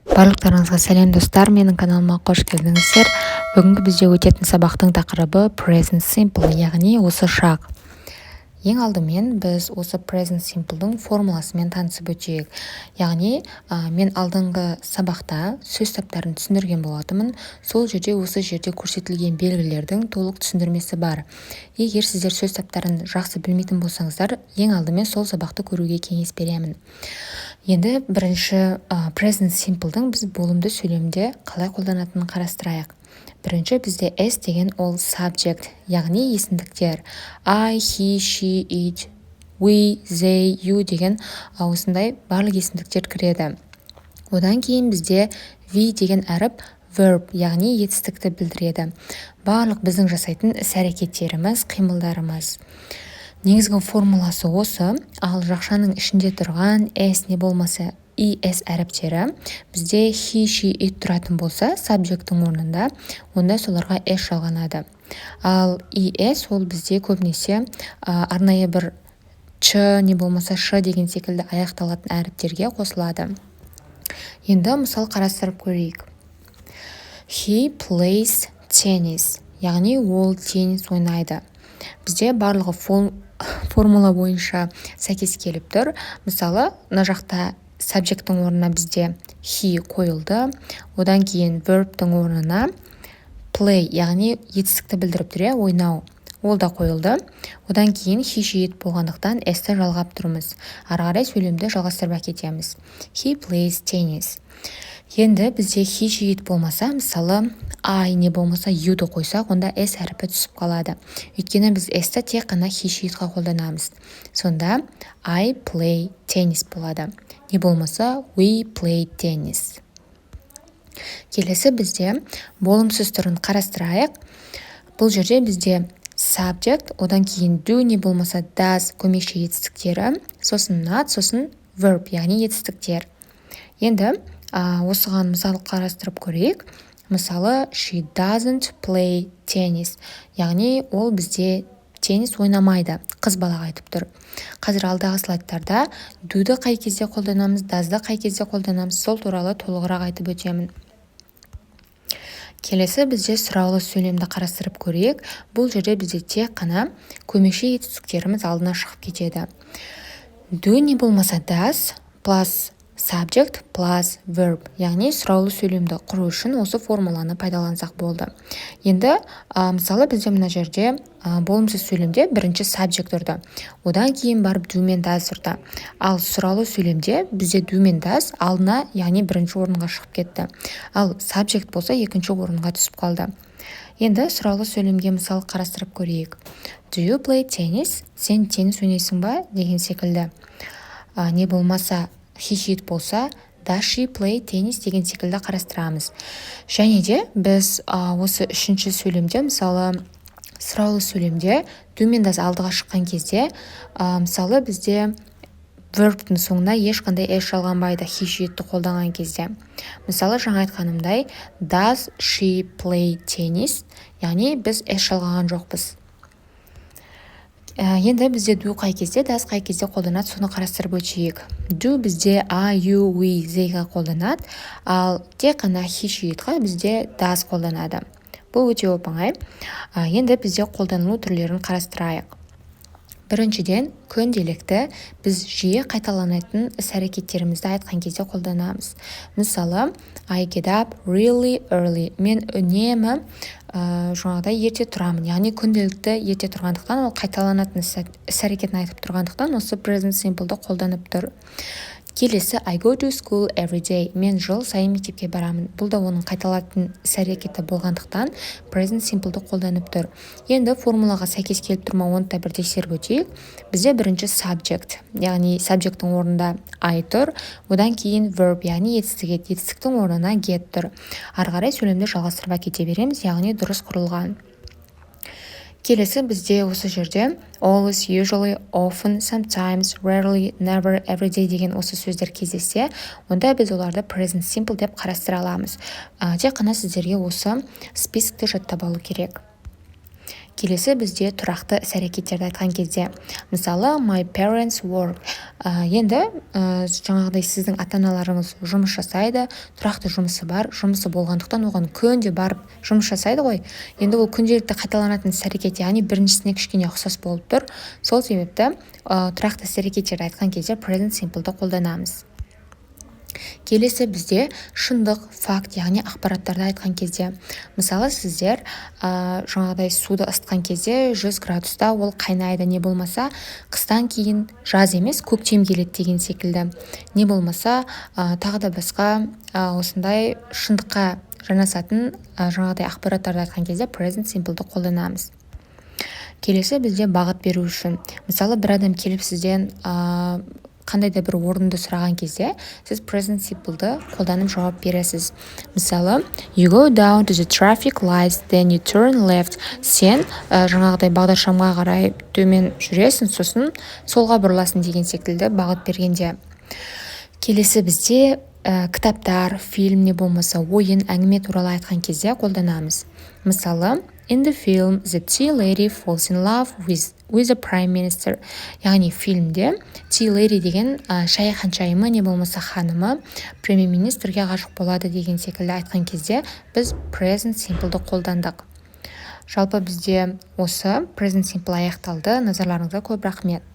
Барлықтарыңызға сәлем достар, менің каналыма қош келдіңіздер. Бүгінгі бізде өтетін сабақтың тақырыбы present simple, яғни осы шақ. Ең алдымен біз осы present simple'дың формуласымен танысып өтейік. Яғни мен алдыңғы сабақта сөз таптарын түсіндірген болатынмын. Сол жерде осы жерде көрсетілген белгілердің толық түсіндірмесі бар. Егер сіздер сөз таптарын жақсы білмейтін болсаңыздар, ең алдымен сол сабақты көруге кеңес беремін. Енді бірінші present simple'дың біз болымды сөйлемде қалай қолданатынын қарастырайық. Бірінші бізде S деген ол subject, яғни есімдіктер. I, he, she, it, we, they, you деген осындай барлық есімдіктер кіреді. Одан кейін бізде V деген әріп verb, яғни етістікті білдіреді. Барлық біздің жасайтын іс-әрекеттеріміз, қимылдарымыз. Негізгі формуласы осы, ал жақшаның ішінде тұрған S не болмаса ES әріптері бізде he, she, it тұратын болса, subject'ің орнында, онда соларға S жалғанады. Ал ES ол бізде көбінесе арнайы бір Ч не болмаса Ш деген секілді аяқталатын әріптерге қосылады. Енді мысал қарастырып көрейік. He plays tennis, яғни ол теннис ойнайды. Бізде барлығы формула бойынша сәйкес келіп тұр. Мысалы, мына жақта subject'ің орнына бізде he қойылды. Одан кейін verb'тің орнына play, яғни етістікті білдіріп тұр, ойнау. Ол да қойылды. Одан кейін he, she, it болғандықтан S-ті жалғап тұрмыз. Ары қарай сөйлемді жалғастырып әкетеміз. He plays tennis. Енді бізде he, she, it болмаса, мысалы I не болмаса you-ды қойсақ, онда S әріпі түсіп қалады. Өйткені біз S-ті тек қана he, she, it-ға қолданамыз. Сонда I play tennis болады. Не болмаса we play tennis. Келесі бізде болымсыз түрін қарастырайық. Бұл жерде бізде subject, одан кейін do не болмаса does көмекші етістіктері, сосын not, сосын verb, яғни етістіктер. Енді осыған мысал қарастырып көрейік. Мысалы, she doesn't play tennis, яғни ол бізде теннис ойнамайды, қыз балаға айтып тұр. Қазір алдағы слайдтарда do-ды қай кезде қолданамыз, does-ды қай кезде қолданамыз, сол туралы толығырақ айтып өтемін. Келесі бізде сұраулы сөйлемді қарастырып көрейік. Бұл жерде бізде тек қана көмекші етістіктеріміз алдына шығып кетеді. Do не болмаса does plus subject plus verb, яғни сұраулы сөйлемді құру үшін осы формуланы пайдалансақ болды. Енді мысалы бізде мына жерде болымсыз сөйлемде бірінші subject тұрды. Одан кейін барып do мен does тұрды. Ал сұраулы сөйлемде бізде do мен does алдына, яғни бірінші орынға шығып кетті. Ал subject болса екінші орынға түсіп қалды. Енді сұраулы сөйлемге мысал қарастырып көрейік. Do you play tennis? Сен теннис ойнайсың ба? Деген секілді. Не болмаса he, she, it болса, does she play tennis деген секілді қарастырамыз. Және де біз осы үшінші сөйлемде, мысалы сұраулы сөйлемде do мен does алдыға шыққан кезде, мысалы бізде verb'тің соңына ешқандай S жалғанбайды he, she, it'ті қолданған кезде. Мысалы жаңа айтқанымдай does she play tennis, яғни біз S жалғаған жоқпыз. Енді бізде do қай кезде, does қай кезде қолданады, соны қарастырып өтейік. Do бізде I, you, we, they-ға қолданады, ал тек қана he, she, it-ға бізде does қолданады. Бұл өте оп-оңай. Енді бізде қолданылу түрлерін қарастырайық. Біріншіден, күнделікті біз жиі қайталанатын іс-әрекеттерімізді айтқан кезде қолданамыз. Мысалы, I get up really early. Мен үнемі жаңағыдай ерте тұрамын. Яғни күнделікті ерте тұрғандықтан, ол қайталанатын іс-әрекетін айтып тұрғандықтан, осы present simple'ды қолданып тұр. Келесі, I go to school every day. Мен жыл сайын мектепке барамын. Бұл да оның қайталанатын іс-әрекеті болғандықтан present simple'ды қолданып тұр. Енді формулаға сәйкес келіп тұрма, оны да бір тексеріп өтейік. Бізде бірінші subject, яғни subject'ің орнында I тұр, одан кейін verb, яғни етістіктің орнына get тұр. Ары қарай сөйлемді жалғастырып әкете береміз, яғни дұрыс құрылған. Келесі бізде осы жерде always, usually, often, sometimes, rarely, never, every day деген осы сөздер кездессе, онда біз оларды present simple деп қарастыра аламыз. Тек қана сіздерге осы списокті жаттап алу керек. келесі бізде тұрақты іс-әрекеттерді айтқан кезде, мысалы my parents work. Енді жаңағыдай сіздің ата-аналарыңыз жұмыс жасайды, тұрақты жұмысы бар, жұмысы болғандықтан оған күнде барып жұмыс жасайды ғой. Енді ол күнделікті қайталанатын іс-әрекет, яғни біріншісіне кішкене ұқсас болып тұр. Сол себепті тұрақты іс-әрекеттерді айтқан кезде present simple'ды қолданамыз. Келесі бізде шындық, факт, яғни ақпараттарды айтқан кезде. Мысалы, сіздер жаңағыдай суды ысытқан кезде 100 градуста ол қайнайды, не болмаса қыстан кейін жаз емес, көктем келеді деген секілді. Не болмаса тағы да басқа осындай шындыққа жанасатын жаңағыдай ақпараттарды айтқан кезде present simple'ды қолданамыз. Келесі бізде бағыт беру үшін. Мысалы, бір адам келіп сізден қандай да бір орынды сұраған кезде, сіз present simple'ды қолданып жауап бересіз. Мысалы, you go down to the traffic lights, then you turn left. Сен жаңағыдай бағдаршамға қарай төмен жүресің, сосын солға бұрыласың деген секілді бағыт бергенде. Келесі бізде кітаптар, фильм, не болмаса ойын, әңгіме туралы айтқан кезде қолданамыз. Мысалы, in the film, the tea lady falls in love with the prime minister. Яғни фильмде tea lady деген шай ханшайымы, не болмаса ханымы премьер-министрге ғашық болады деген секілді айтқан кезде біз present simple'ды қолдандық. Жалпы бізде осы present simple аяқталды. Назарларыңызға көп рахмет.